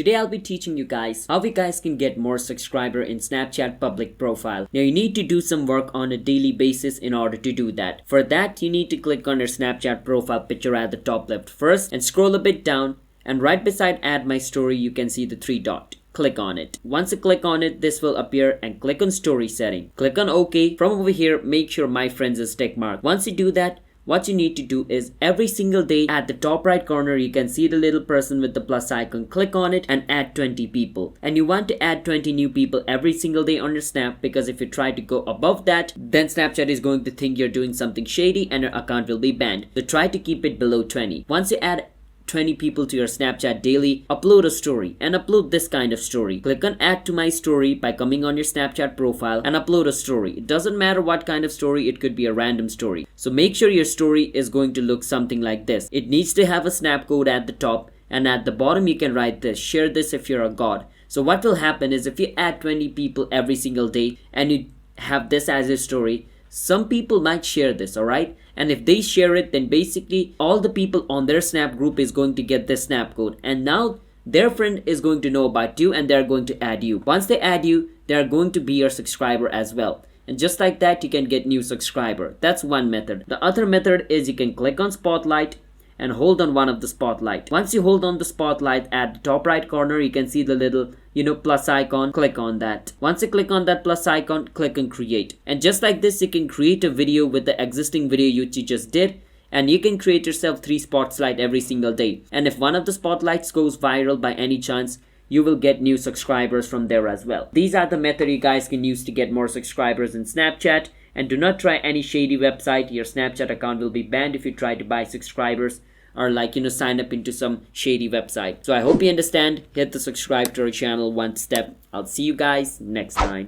today I'll be teaching you guys how you guys can get more subscriber in Snapchat public profile. Now you need to do some work on a daily basis in order to do that. For that, you need to click on your Snapchat profile picture at the top left first and scroll a bit down, and right beside add my story you can see the three dot. Click on it. Once you click on it, this will appear, and click on story setting. Click on OK. From over here, make sure my friends is tick mark. Once you do that, what you need to do is every single day at the top right corner you can see the little person with the plus icon. Click on it and add 20 people. And you want to add 20 new people every single day on your snap, because if you try to go above that, then Snapchat is going to think you're doing something shady and your account will be banned. So try to keep it below 20. Once you add 20 people to your Snapchat daily, upload a story, and upload this kind of story. Click on add to my story by coming on your Snapchat profile and upload a story. It doesn't matter what kind of story, it could be a random story. So make sure your story is going to look something like this. It needs to have a snap code at the top, and at the bottom you can write this: share this if you're a god. So what will happen is if you add 20 people every single day and you have this as a story, some people might share this, alright? And if they share it, then basically all the people on their snap group is going to get this snap code, and now their friend is going to know about you and they're going to add you. Once they add you, they're going to be your subscriber as well. And just like that, you can get new subscriber. That's one method. The other method is you can click on spotlight and hold on one of the spotlight. Once you hold on the spotlight, at the top right corner you can see the little plus icon. Click on that. Once you click on that plus icon, click on create. And just like this, you can create a video with the existing video you just did, and you can create yourself 3 spotlights every single day. And if one of the spotlights goes viral by any chance, you will get new subscribers from there as well. These are the methods you guys can use to get more subscribers in Snapchat. And do not try any shady website. Your Snapchat account will be banned if you try to buy subscribers or sign up into some shady website. So I hope you understand. Hit the subscribe to our channel one step. I'll see you guys next time.